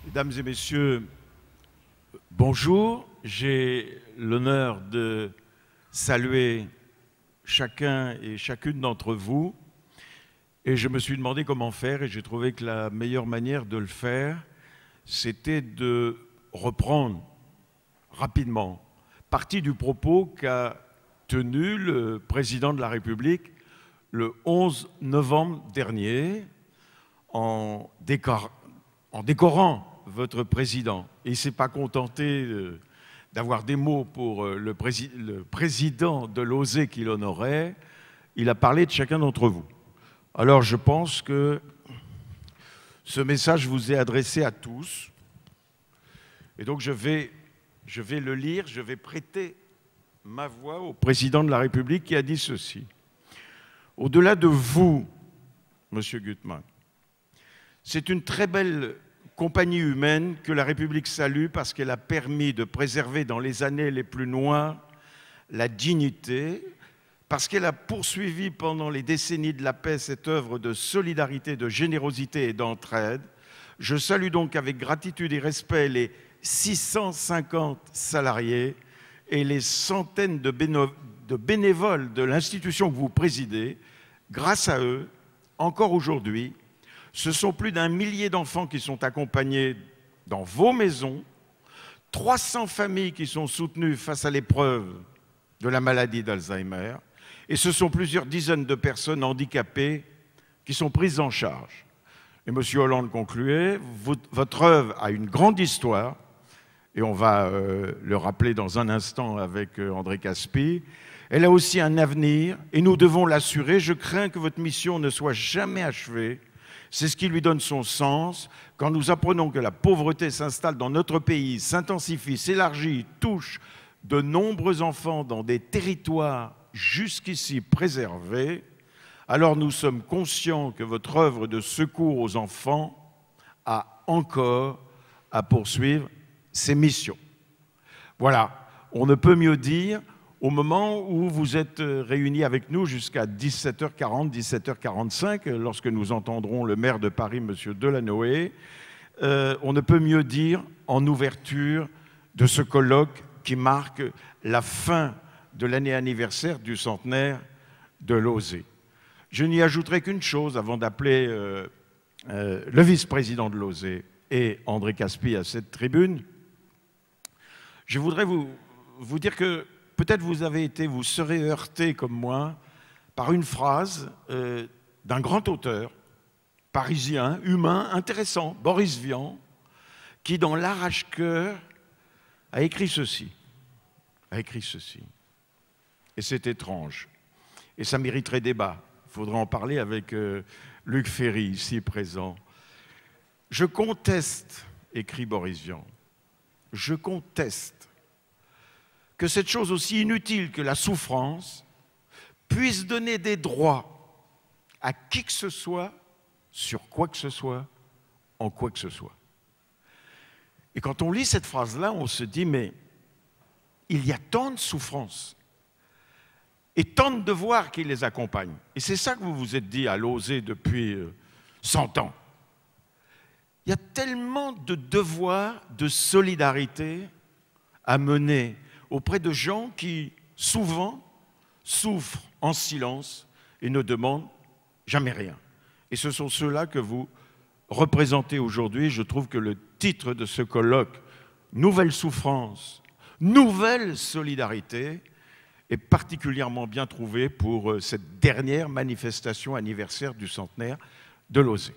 Mesdames et messieurs, bonjour. J'ai l'honneur de saluer chacun et chacune d'entre vous. Et je me suis demandé comment faire et j'ai trouvé que la meilleure manière de le faire, c'était de reprendre rapidement partie du propos qu'a tenu le président de la République le 11 novembre dernier en décorant votre président. Et il ne s'est pas contenté d'avoir des mots pour le président de l'OSE qui l'honorait, il a parlé de chacun d'entre vous. Alors je pense que ce message vous est adressé à tous. Et donc je vais le lire, je vais prêter ma voix au président de la République qui a dit ceci. Au-delà de vous, Monsieur Gutmann, c'est une très belle compagnie humaine que la République salue parce qu'elle a permis de préserver dans les années les plus noires la dignité, parce qu'elle a poursuivi pendant les décennies de la paix cette œuvre de solidarité, de générosité et d'entraide. Je salue donc avec gratitude et respect les 650 salariés et les centaines de bénévoles de l'institution que vous présidez. Grâce à eux, encore aujourd'hui, ce sont plus d'1 millier d'enfants qui sont accompagnés dans vos maisons, 300 familles qui sont soutenues face à l'épreuve de la maladie d'Alzheimer, et ce sont plusieurs dizaines de personnes handicapées qui sont prises en charge. Et M. Hollande concluait, votre œuvre a une grande histoire, et on va le rappeler dans un instant avec André Caspi. Elle a aussi un avenir, et nous devons l'assurer. Je crains que votre mission ne soit jamais achevée. C'est ce qui lui donne son sens. Quand nous apprenons que la pauvreté s'installe dans notre pays, s'intensifie, s'élargit, touche de nombreux enfants dans des territoires jusqu'ici préservés, alors nous sommes conscients que votre œuvre de secours aux enfants a encore à poursuivre ses missions. Voilà, on ne peut mieux dire au moment où vous êtes réunis avec nous jusqu'à 17h40, 17h45, lorsque nous entendrons le maire de Paris, M. Delanoë, on ne peut mieux dire en ouverture de ce colloque qui marque la fin de l'année anniversaire du centenaire de l'OSE. Je n'y ajouterai qu'une chose avant d'appeler le vice-président de l'OSE et André Caspi à cette tribune. Je voudrais vous dire que peut-être vous serez heurté comme moi par une phrase d'un grand auteur parisien, humain, intéressant, Boris Vian, qui dans l'Arrache-cœur a écrit ceci. Et c'est étrange. Et ça mériterait débat. Il faudrait en parler avec Luc Ferry, ici présent. Je conteste, écrit Boris Vian, je conteste que cette chose aussi inutile que la souffrance puisse donner des droits à qui que ce soit, sur quoi que ce soit, en quoi que ce soit. Et quand on lit cette phrase-là, on se dit, mais il y a tant de souffrances et tant de devoirs qui les accompagnent. Et c'est ça que vous vous êtes dit à l'OSE depuis 100 ans. Il y a tellement de devoirs de solidarité à mener auprès de gens qui, souvent, souffrent en silence et ne demandent jamais rien. Et ce sont ceux-là que vous représentez aujourd'hui. Je trouve que le titre de ce colloque, « Nouvelle souffrance, nouvelle solidarité », est particulièrement bien trouvé pour cette dernière manifestation anniversaire du centenaire de l'OSE.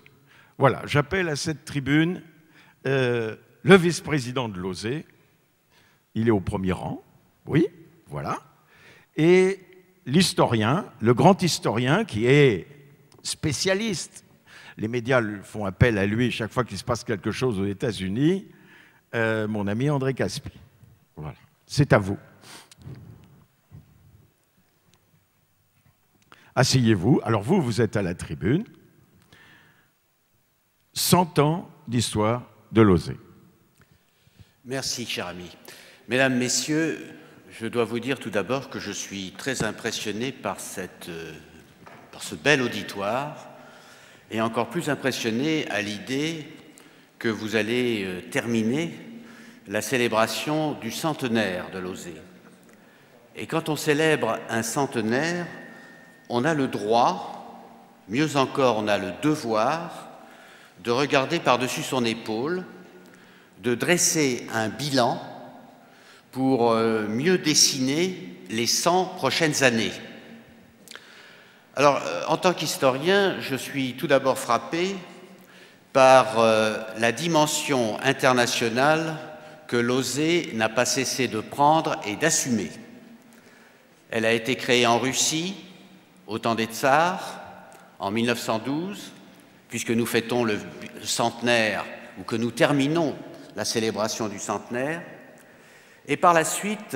Voilà, j'appelle à cette tribune le vice-président de l'OSE. Il est au premier rang, oui, voilà. Et l'historien, le grand historien qui est spécialiste. Les médias font appel à lui chaque fois qu'il se passe quelque chose aux États-Unis. Mon ami André Caspi. Voilà, c'est à vous. Asseyez-vous. Alors vous êtes à la tribune. 100 ans d'histoire de l'OSE. Merci, cher ami. Mesdames, Messieurs, Je dois vous dire tout d'abord que je suis très impressionné par ce bel auditoire et encore plus impressionné à l'idée que vous allez terminer la célébration du centenaire de Lausée. Et quand on célèbre un centenaire, on a le droit, mieux encore on a le devoir, de regarder par-dessus son épaule, de dresser un bilan pour mieux dessiner les 100 prochaines années. Alors, en tant qu'historien, je suis tout d'abord frappé par la dimension internationale que Lausée n'a pas cessé de prendre et d'assumer. Elle a été créée en Russie, au temps des tsars, en 1912, puisque nous fêtons le centenaire, ou que nous terminons la célébration du centenaire. Et par la suite,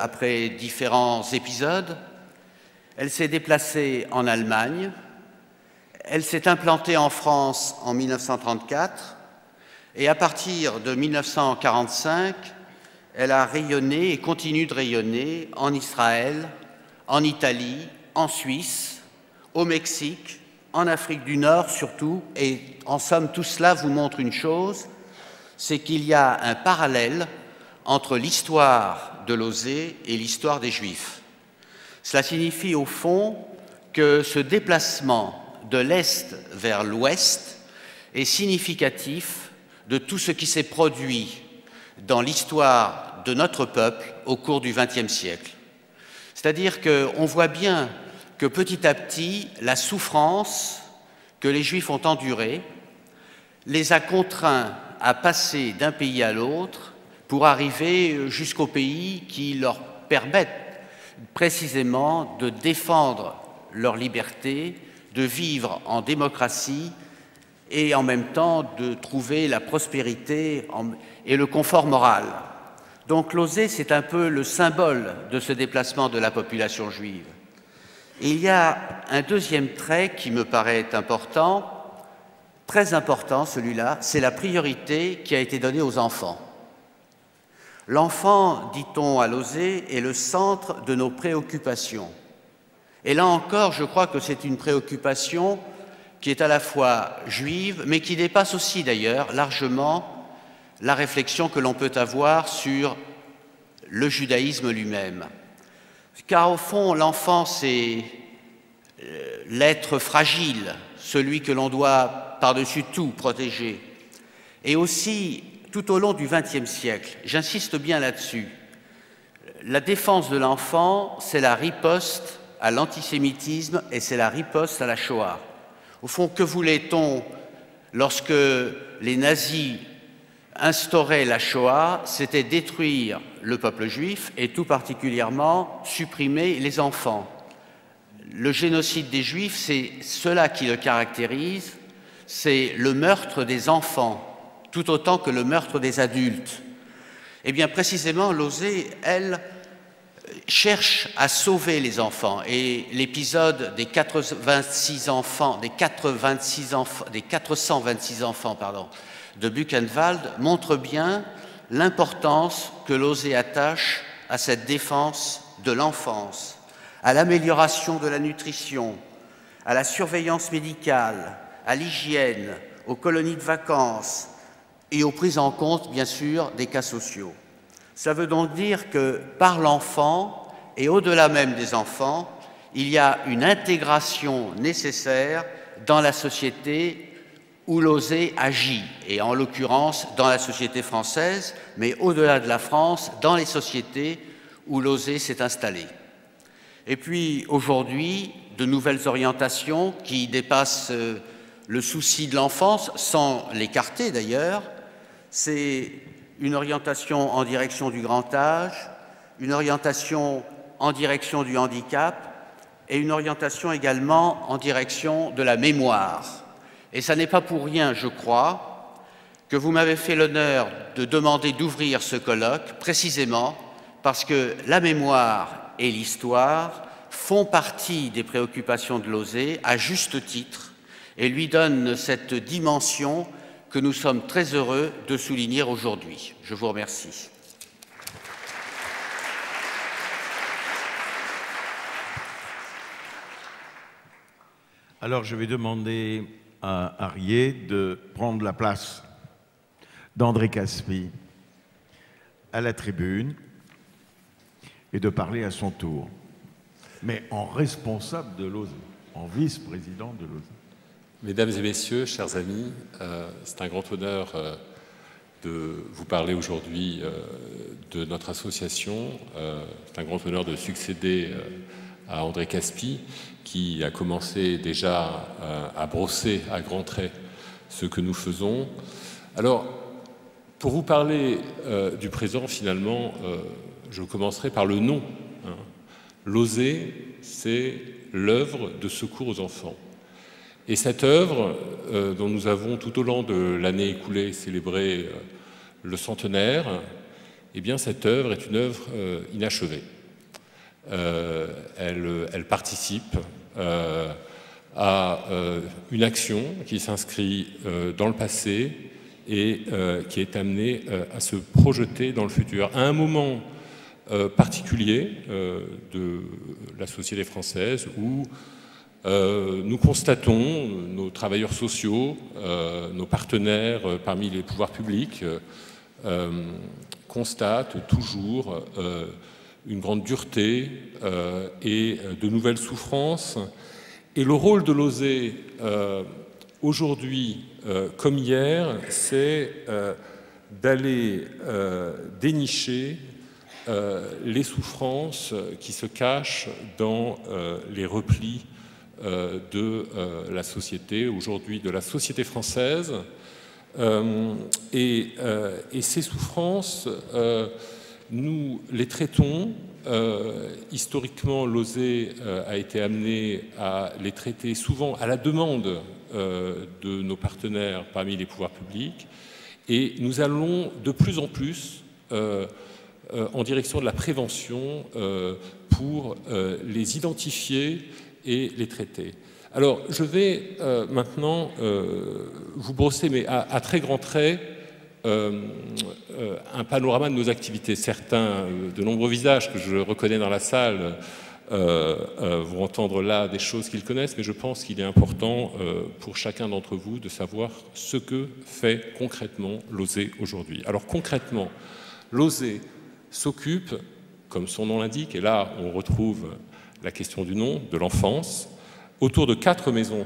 après différents épisodes, elle s'est déplacée en Allemagne, elle s'est implantée en France en 1934, et à partir de 1945, elle a rayonné et continue de rayonner en Israël, en Italie, en Suisse, au Mexique, en Afrique du Nord surtout, et en somme tout cela vous montre une chose, c'est qu'il y a un parallèle entre l'histoire de Lausée et l'histoire des Juifs. Cela signifie au fond que ce déplacement de l'Est vers l'Ouest est significatif de tout ce qui s'est produit dans l'histoire de notre peuple au cours du XXe siècle. C'est-à-dire qu'on voit bien que petit à petit, la souffrance que les Juifs ont endurée les a contraints à passer d'un pays à l'autre pour arriver jusqu'au pays qui leur permettent précisément de défendre leur liberté, de vivre en démocratie et en même temps de trouver la prospérité et le confort moral. Donc Lausée, c'est un peu le symbole de ce déplacement de la population juive. Et il y a un deuxième trait qui me paraît important, très important celui-là, c'est la priorité qui a été donnée aux enfants. L'enfant, dit-on à Lausée, est le centre de nos préoccupations. Et là encore, je crois que c'est une préoccupation qui est à la fois juive, mais qui dépasse aussi d'ailleurs largement la réflexion que l'on peut avoir sur le judaïsme lui-même. Car au fond, l'enfant, c'est l'être fragile, celui que l'on doit par-dessus tout protéger. Et aussi, tout au long du XXe siècle, j'insiste bien là-dessus, la défense de l'enfant, c'est la riposte à l'antisémitisme et c'est la riposte à la Shoah. Au fond, que voulait-on lorsque les nazis instauraient la Shoah? C'était détruire le peuple juif et tout particulièrement supprimer les enfants. Le génocide des Juifs, c'est cela qui le caractérise, c'est le meurtre des enfants, tout autant que le meurtre des adultes. Eh bien, précisément, Lausée, elle, cherche à sauver les enfants. Et l'épisode des 426 enfants, des 426 enfants, des 426 enfants, de Buchenwald montre bien l'importance que Lausée attache à cette défense de l'enfance, à l'amélioration de la nutrition, à la surveillance médicale, à l'hygiène, aux colonies de vacances et aux prises en compte, bien sûr, des cas sociaux. Ça veut donc dire que par l'enfant, et au-delà même des enfants, il y a une intégration nécessaire dans la société où Lausée agit, et en l'occurrence dans la société française, mais au-delà de la France, dans les sociétés où Lausée s'est installée. Et puis aujourd'hui, de nouvelles orientations qui dépassent le souci de l'enfance, sans l'écarter d'ailleurs, c'est une orientation en direction du grand âge, une orientation en direction du handicap et une orientation également en direction de la mémoire. Et ça n'est pas pour rien, je crois, que vous m'avez fait l'honneur de demander d'ouvrir ce colloque, précisément parce que la mémoire et l'histoire font partie des préoccupations de Lausée, à juste titre, et lui donnent cette dimension que nous sommes très heureux de souligner aujourd'hui. Je vous remercie. Alors je vais demander à Arié de prendre la place d'André Caspi à la tribune et de parler à son tour, mais en responsable de l'OSE, en vice-président de l'OSE. Mesdames et messieurs, chers amis, c'est un grand honneur de vous parler aujourd'hui de notre association. C'est un grand honneur de succéder à André Caspi, qui a commencé déjà à brosser à grands traits ce que nous faisons. Alors, pour vous parler du présent, finalement, je commencerai par le nom. L'OSE, c'est l'œuvre de secours aux enfants. Et cette œuvre, dont nous avons tout au long de l'année écoulée célébré le centenaire, eh bien cette œuvre est une œuvre inachevée. Elle participe à une action qui s'inscrit dans le passé et qui est amenée à se projeter dans le futur. À un moment particulier de la société française où nous constatons, nos travailleurs sociaux, nos partenaires parmi les pouvoirs publics constatent toujours une grande dureté et de nouvelles souffrances. Et le rôle de l'OSE aujourd'hui comme hier, c'est d'aller dénicher les souffrances qui se cachent dans les replis de la société, aujourd'hui de la société française. Et ces souffrances, nous les traitons. Historiquement, l'OSE a été amené à les traiter souvent à la demande de nos partenaires parmi les pouvoirs publics. Et nous allons de plus en plus en direction de la prévention pour les identifier et les traiter. Alors, je vais maintenant vous brosser, mais à très grands traits, un panorama de nos activités. Certains, de nombreux visages que je reconnais dans la salle, vont entendre là des choses qu'ils connaissent, mais je pense qu'il est important pour chacun d'entre vous de savoir ce que fait concrètement l'OSE aujourd'hui. Alors concrètement, l'OSE s'occupe, comme son nom l'indique, et là on retrouve la question du nom, de l'enfance, autour de 4 maisons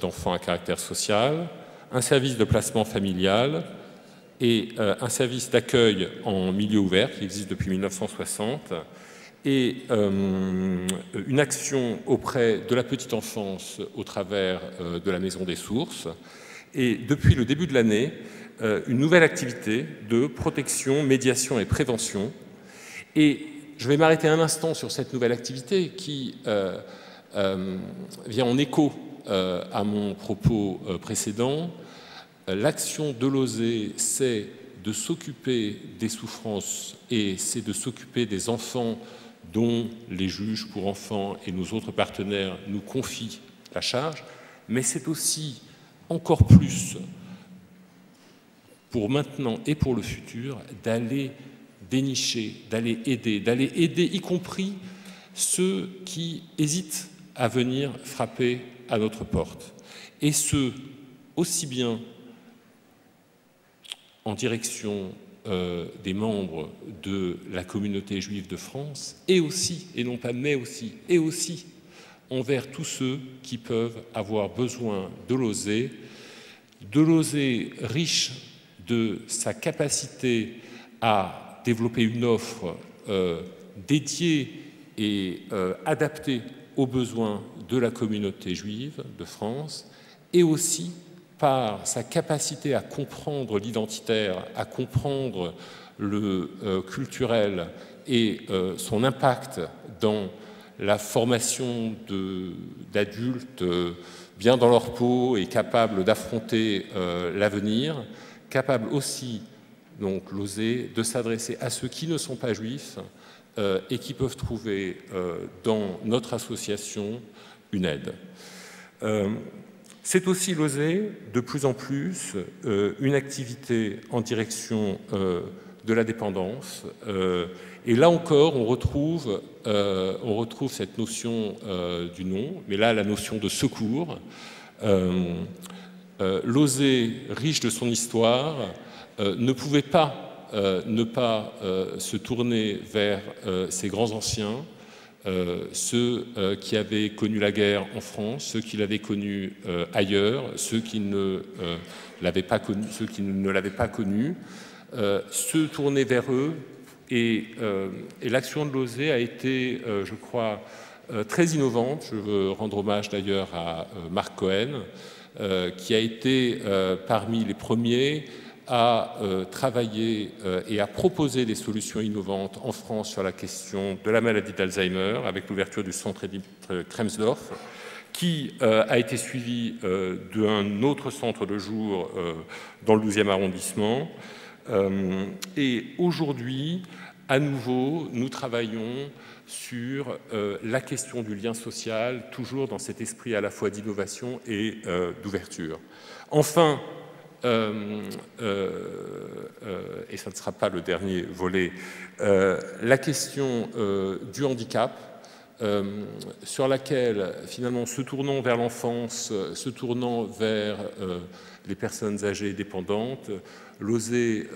d'enfants à caractère social, un service de placement familial et un service d'accueil en milieu ouvert qui existe depuis 1960 et une action auprès de la petite enfance au travers de la Maison des Sources et depuis le début de l'année, une nouvelle activité de protection, médiation et prévention. Et je vais m'arrêter un instant sur cette nouvelle activité qui vient en écho à mon propos précédent. L'action de l'OSE, c'est de s'occuper des souffrances et c'est de s'occuper des enfants dont les juges pour enfants et nos autres partenaires nous confient la charge, mais c'est aussi encore plus pour maintenant et pour le futur d'aller dénicher, d'aller aider y compris ceux qui hésitent à venir frapper à notre porte. Et ce, aussi bien en direction des membres de la communauté juive de France, et aussi, et non pas mais aussi, et aussi envers tous ceux qui peuvent avoir besoin de l'OSE riche de sa capacité à développer une offre dédiée et adaptée aux besoins de la communauté juive de France, et aussi par sa capacité à comprendre l'identitaire, à comprendre le culturel et son impact dans la formation d'adultes bien dans leur peau et capables d'affronter l'avenir, capables aussi, donc l'OSE, de s'adresser à ceux qui ne sont pas juifs et qui peuvent trouver dans notre association une aide. C'est aussi l'OSE, de plus en plus, une activité en direction de la dépendance. Et là encore, on retrouve cette notion du nom, mais là, la notion de secours. Losé, riche de son histoire, ne pouvait pas ne pas se tourner vers ces grands anciens, ceux qui avaient connu la guerre en France, ceux qui l'avaient connue ailleurs, ceux qui ne l'avaient pas connu, ceux qui ne l'avaient pas connu, se tourner vers eux. Et l'action de Losé a été, je crois, très innovante. Je veux rendre hommage d'ailleurs à Marc Cohen, qui a été parmi les premiers à travailler et à proposer des solutions innovantes en France sur la question de la maladie d'Alzheimer, avec l'ouverture du centre Edith Kremsdorf, qui a été suivi d'un autre centre de jour dans le 12e arrondissement. Et aujourd'hui, à nouveau, nous travaillons sur la question du lien social, toujours dans cet esprit à la fois d'innovation et d'ouverture. Enfin, et ça ne sera pas le dernier volet, la question du handicap, sur laquelle, finalement, se tournant vers l'enfance, se tournant vers les personnes âgées et dépendantes, Losé,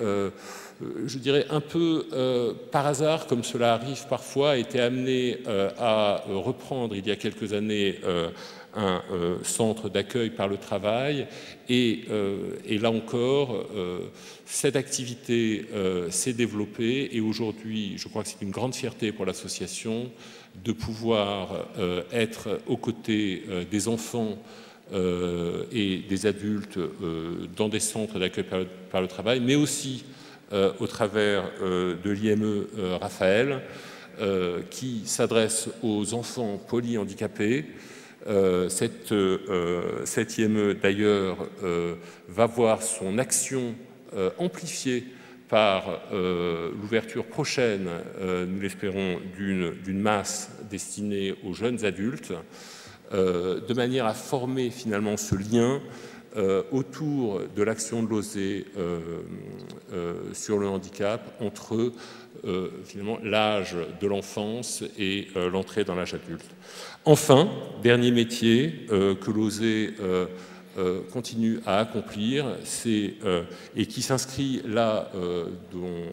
je dirais un peu par hasard, comme cela arrive parfois, a été amené à reprendre il y a quelques années un centre d'accueil par le travail, et là encore, cette activité s'est développée, et aujourd'hui, je crois que c'est une grande fierté pour l'association de pouvoir être aux côtés des enfants et des adultes dans des centres d'accueil par le travail, mais aussi au travers de l'IME Raphaël, qui s'adresse aux enfants polyhandicapés. Cette IME, d'ailleurs, va voir son action amplifiée par l'ouverture prochaine, nous l'espérons, d'une masse destinée aux jeunes adultes, de manière à former finalement ce lien autour de l'action de Losé sur le handicap entre finalement l'âge de l'enfance et l'entrée dans l'âge adulte. Enfin, dernier métier que Losé continue à accomplir, et qui s'inscrit là dans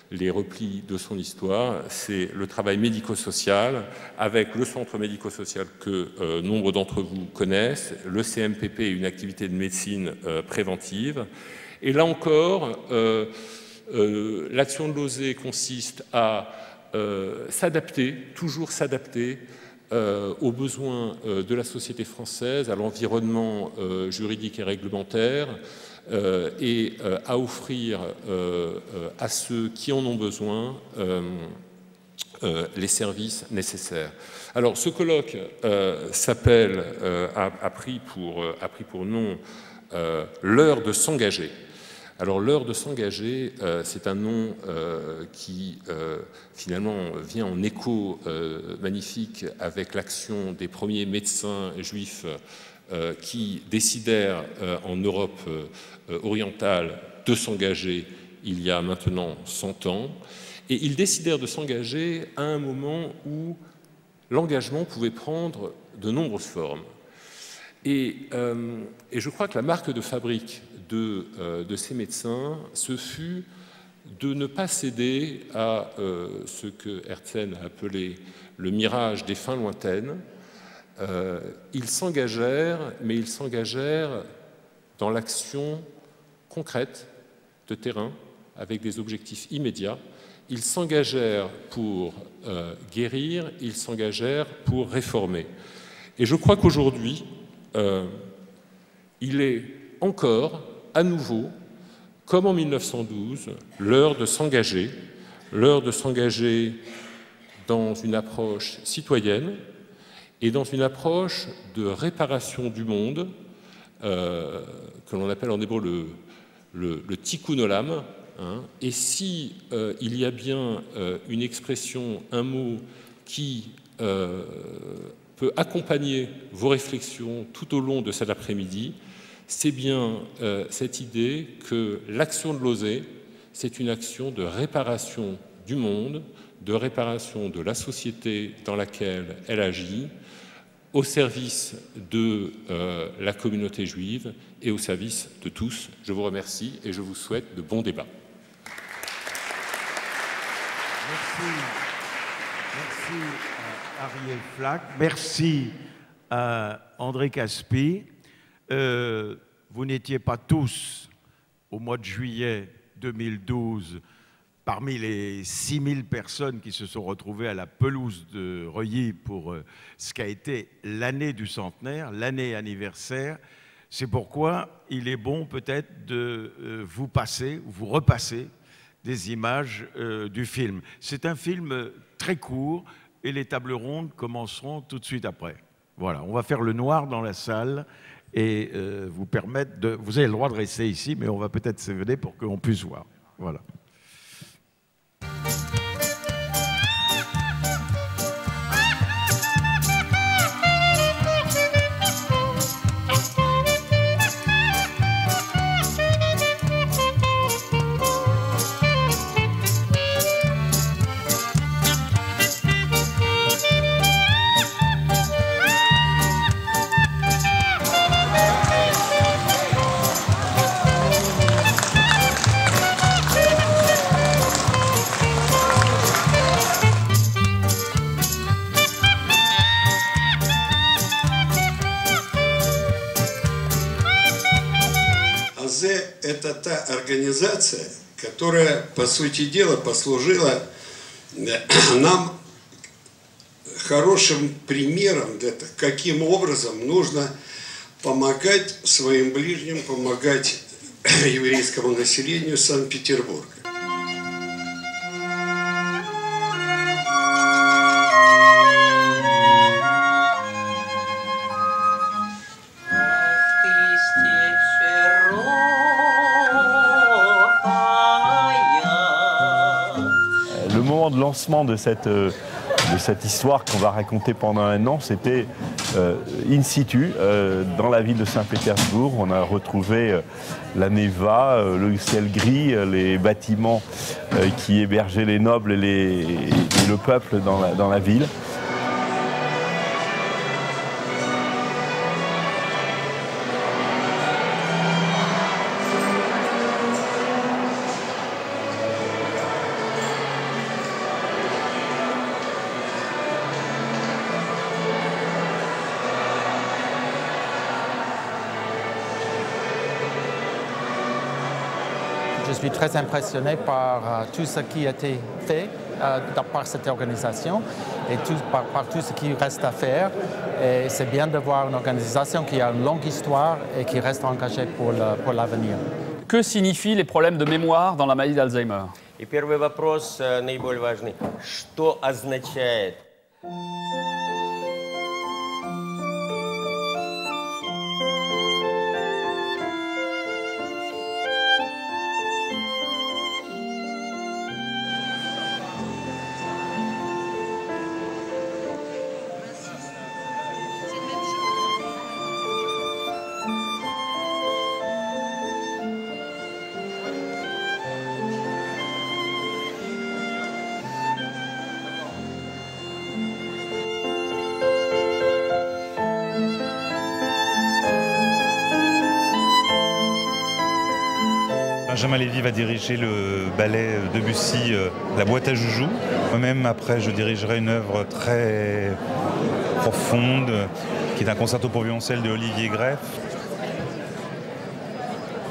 les replis de son histoire, c'est le travail médico-social, avec le centre médico-social que nombre d'entre vous connaissent, le CMPP, une activité de médecine préventive. Et là encore, l'action de Losé consiste à s'adapter, toujours s'adapter, aux besoins de la société française, à l'environnement juridique et réglementaire, et à offrir à ceux qui en ont besoin les services nécessaires. Alors, ce colloque s'appelle, a pris pour nom l'heure de s'engager. Alors, l'heure de s'engager, c'est un nom qui, finalement, vient en écho magnifique avec l'action des premiers médecins juifs qui décidèrent en Europe orientale de s'engager il y a maintenant 100 ans. Et ils décidèrent de s'engager à un moment où l'engagement pouvait prendre de nombreuses formes. Et je crois que la marque de fabrique de ces médecins, ce fut de ne pas céder à ce que Herzen a appelé le mirage des fins lointaines. Ils s'engagèrent, mais ils s'engagèrent dans l'action concrète de terrain, avec des objectifs immédiats. Ils s'engagèrent pour guérir, ils s'engagèrent pour réformer. Et je crois qu'aujourd'hui, il est encore, à nouveau, comme en 1912, l'heure de s'engager dans une approche citoyenne et dans une approche de réparation du monde, que l'on appelle en hébreu le tikkun olam. Et si il y a bien une expression, un mot qui peut accompagner vos réflexions tout au long de cet après-midi, c'est bien cette idée que l'action de Losé, c'est une action de réparation du monde, de réparation de la société dans laquelle elle agit, au service de la communauté juive et au service de tous. Je vous remercie et je vous souhaite de bons débats. Merci. Merci à Ariel Flack. Merci à André Caspi. Vous n'étiez pas tous, au mois de juillet 2012, parmi les 6000 personnes qui se sont retrouvées à la pelouse de Reuilly pour ce qu'a été l'année du centenaire, l'année anniversaire. C'est pourquoi il est bon peut-être de vous repasser des images du film. C'est un film très court et les tables rondes commenceront tout de suite après. Voilà, on va faire le noir dans la salle et vous permettre de... Vous avez le droit de rester ici, mais on va peut-être s'éveiller pour qu'on puisse voir. Voilà. Это та организация, которая, по сути дела, послужила нам хорошим примером для того, каким образом нужно помогать своим ближним, помогать еврейскому населению Санкт-Петербурга. De lancement de cette histoire qu'on va raconter pendant un an, c'était in situ, dans la ville de Saint-Pétersbourg. On a retrouvé la Neva, le ciel gris, les bâtiments qui hébergeaient les nobles et le peuple dans la ville. Je suis très impressionné par tout ce qui a été fait par cette organisation et par tout ce qui reste à faire. Et c'est bien de voir une organisation qui a une longue histoire et qui reste engagée pour l'avenir. Que signifient les problèmes de mémoire dans la maladie d'Alzheimer? И первый вопрос, наиболее важный. Что означает? Benjamin Lévy va diriger le ballet Debussy, La boîte à joujoux. Moi-même, après, je dirigerai une œuvre très profonde, qui est un concerto pour violoncelle de Olivier Greff.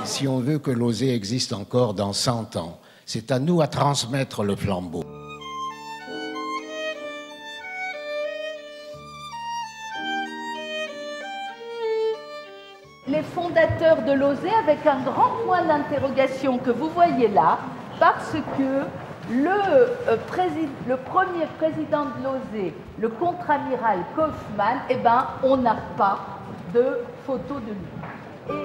Si on veut que l'Osée existe encore dans 100 ans, c'est à nous à transmettre le flambeau. Les fondateurs de l'Osée avec un grand point d'interrogation que vous voyez là, parce que le premier président de l'Osée, le contre-amiral Kaufmann, eh ben, on n'a pas de photo de lui.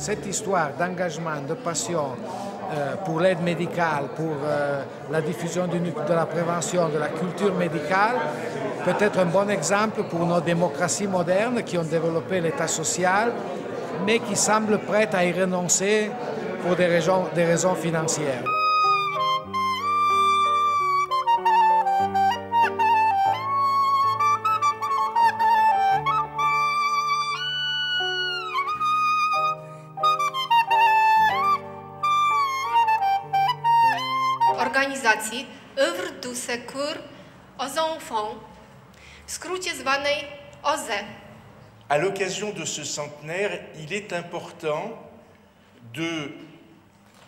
cette histoire d'engagement, de passion pour l'aide médicale, pour la diffusion de la prévention, de la culture médicale, peut être un bon exemple pour nos démocraties modernes qui ont développé l'État social, mais qui semblent prêtes à y renoncer pour des raisons financières. Organizacji œuvre du secours aux enfants, w skrócie zwanej OZE. À l'occasion de ce centenaire, il est important de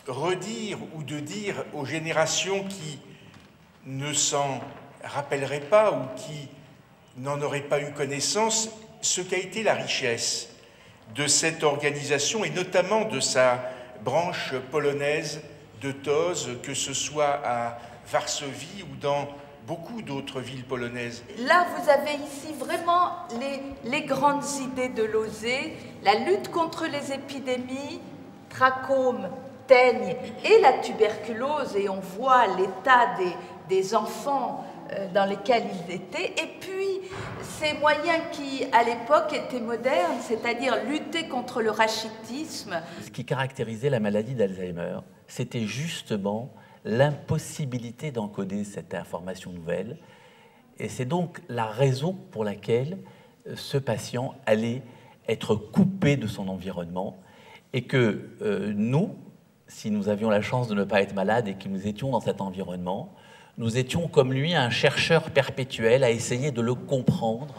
redire ou de dire aux générations qui ne s'en rappelleraient pas ou qui n'en auraient pas eu connaissance ce qu'a été la richesse de cette organisation et notamment de sa branche polonaise de TOZ, que ce soit à Varsovie ou dans beaucoup d'autres villes polonaises. Là, vous avez ici vraiment les grandes idées de Losey, la lutte contre les épidémies, trachome, teigne et la tuberculose, et on voit l'état des enfants dans lesquels ils étaient, et puis ces moyens qui, à l'époque, étaient modernes, c'est-à-dire lutter contre le rachitisme. Ce qui caractérisait la maladie d'Alzheimer, c'était justement l'impossibilité d'encoder cette information nouvelle. Et c'est donc la raison pour laquelle ce patient allait être coupé de son environnement et que nous, si nous avions la chance de ne pas être malades et que nous étions dans cet environnement, nous étions comme lui un chercheur perpétuel à essayer de le comprendre.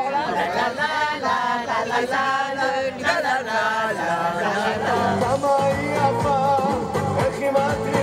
la la la la la la la la